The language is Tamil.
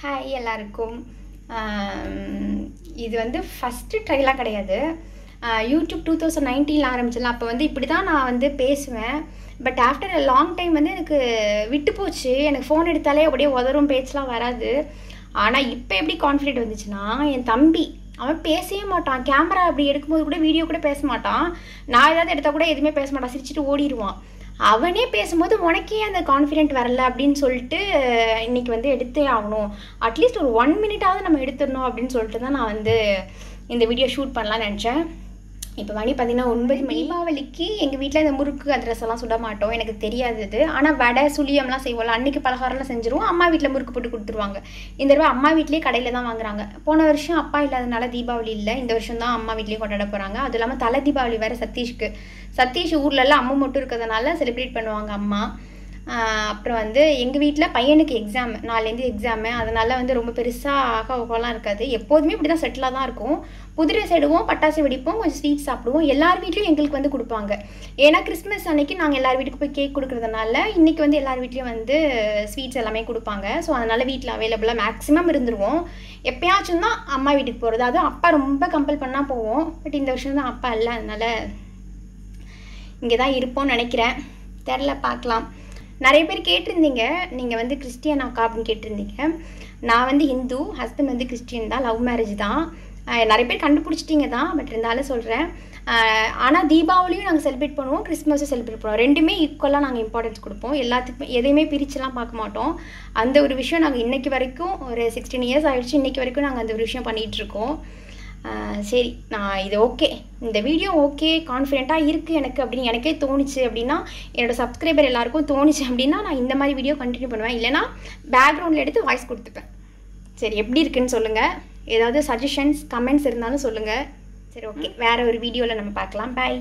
ஹாய் எல்லாருக்கும். இது வந்து ஃபஸ்ட்டு ட்ரைலாம் கிடையாது. யூடியூப் 2019 ஆரம்பிச்சல. அப்போ வந்து இப்படி தான் நான் வந்து பேசுவேன். But after a long time வந்து எனக்கு விட்டு போச்சு. எனக்கு ஃபோன் எடுத்தாலே அப்படியே உதறும், பேச்செலாம் வராது. ஆனால் இப்போ எப்படி கான்ஃபிடென்ட் வந்துச்சுன்னா, என் தம்பி அவன் பேசவே மாட்டான். கேமரா அப்படி எடுக்கும்போது கூட வீடியோ கூட பேச மாட்டான். நான் ஏதாவது எடுத்தால் கூட எதுவுமே பேச மாட்டான், சிரிச்சுட்டு ஓடிடுவான். அவனே பேசும்போது உனக்கே அந்த கான்ஃபிடென்ட் வரல அப்படின்னு சொல்லிட்டு இன்றைக்கி வந்து எடுத்தே ஆகணும், அட்லீஸ்ட் ஒரு 1 மினிட்டாவது நம்ம எடுத்துடணும் அப்படின்னு சொல்லிட்டு தான் நான் வந்து இந்த வீடியோ ஷூட் பண்ணலான்னு நினச்சேன். இப்போ மணி பார்த்தீங்கன்னா 9 மணி. தீபாவளிக்கு எங்கள் வீட்டில் இந்த முறுக்கு அதிரசம்லாம் சுட மாட்டோம், எனக்கு தெரியாது இது. ஆனால் வடை சுழியம்லாம் செய்வோம்ல, அன்றைக்கி பலகாரம்லாம் செஞ்சுருவோம். அம்மா வீட்டில் முறுக்கு போட்டு கொடுத்துருவாங்க. இந்த தடவை அம்மா வீட்லேயே கடையில் தான் வாங்குறாங்க. போன வருஷம் அப்பா இல்லாதனால தீபாவளி இல்லை, இந்த வருஷம் தான் அம்மா வீட்லேயே கொண்டாட போகிறாங்க. அதுவும் இல்லாமல் தலை தீபாவளி வேறு சதீஷ்க்கு. சதீஷ் ஊர்லெல்லாம் அம்மா மட்டும் இருக்கிறதுனால செலிப்ரேட் பண்ணுவாங்க அம்மா. அப்புறம் வந்து எங்கள் வீட்டில் பையனுக்கு எக்ஸாம், நாளைலேருந்து எக்ஸாமு. அதனால் வந்து ரொம்ப பெருசாக ஆகாவெல்லாம் இருக்காது. எப்போதுமே இப்படி தான் செட்டிலாக தான் இருக்கும். புதிரை செடுவோம், பட்டாசு வெடிப்போம், கொஞ்சம் ஸ்வீட் சாப்பிடுவோம். எல்லார் வீட்லேயும் எங்களுக்கு வந்து கொடுப்பாங்க. ஏன்னா கிறிஸ்மஸ் அன்னைக்கு நாங்கள் எல்லார் வீட்டுக்கு போய் கேக் கொடுக்குறதுனால இன்றைக்கி வந்து எல்லார் வீட்லேயும் வந்து ஸ்வீட்ஸ் எல்லாமே கொடுப்பாங்க. ஸோ அதனால் வீட்டில் அவைலபிளாக மேக்ஸிமம் இருந்துருவோம். எப்போயாச்சும் தான் அம்மா வீட்டுக்கு போகிறது, அதுவும் அப்பா ரொம்ப கம்பல் பண்ணால் போவோம். பட் இந்த வருஷம் தான் அப்பா இல்லை, அதனால் இங்கே தான் இருப்போம்னு நினைக்கிறேன். தெரில, பார்க்கலாம். நிறைய பேர் கேட்டிருந்தீங்க, நீங்கள் வந்து கிறிஸ்டியனாக்கா அப்படின்னு கேட்டிருந்தீங்க. நான் வந்து ஹிந்து, ஹஸ்பண்ட் வந்து கிறிஸ்டியன் தான், லவ் மேரேஜ் தான். நிறைய பேர் கண்டுபிடிச்சிட்டிங்க தான், பட் இருந்தாலும் சொல்கிறேன். ஆனால் தீபாவளியும் நாங்கள் செலிப்ரேட் பண்ணுவோம், கிறிஸ்மஸும் செலிப்ரேட் பண்ணுவோம். ரெண்டுமே ஈக்குவலாக நாங்கள் இம்பார்ட்டன்ஸ் கொடுப்போம். எல்லாத்துக்குமே எதையுமே பிரிச்சுலாம் பார்க்க மாட்டோம். அந்த ஒரு விஷயம் நாங்கள் இன்றைக்கி வரைக்கும், ஒரு 16 இயர்ஸ் ஆகிடுச்சு, இன்றைக்கி வரைக்கும் நாங்கள் அந்த ஒரு விஷயம் பண்ணிகிட்ருக்கோம். சரி, நான் இது ஓகே, இந்த வீடியோ ஓகே, கான்ஃபிடென்ட்டாக இருக்குது எனக்கு அப்படின்னு எனக்கே தோணுச்சு அப்படின்னா, என்னோடய சப்ஸ்கிரைபர் எல்லாருக்கும் தோணுச்சு அப்படின்னா நான் இந்த மாதிரி வீடியோ கண்டினியூ பண்ணுவேன். இல்லைனா பேக்ரவுண்டில் எடுத்து வாய்ஸ் கொடுத்துப்பேன். சரி, எப்படி இருக்குன்னு சொல்லுங்கள். ஏதாவது சஜஷன்ஸ் கமெண்ட்ஸ் இருந்தாலும் சொல்லுங்கள். சரி, ஓகே, வேறு ஒரு வீடியோவில் நம்ம பார்க்கலாம். பாய்.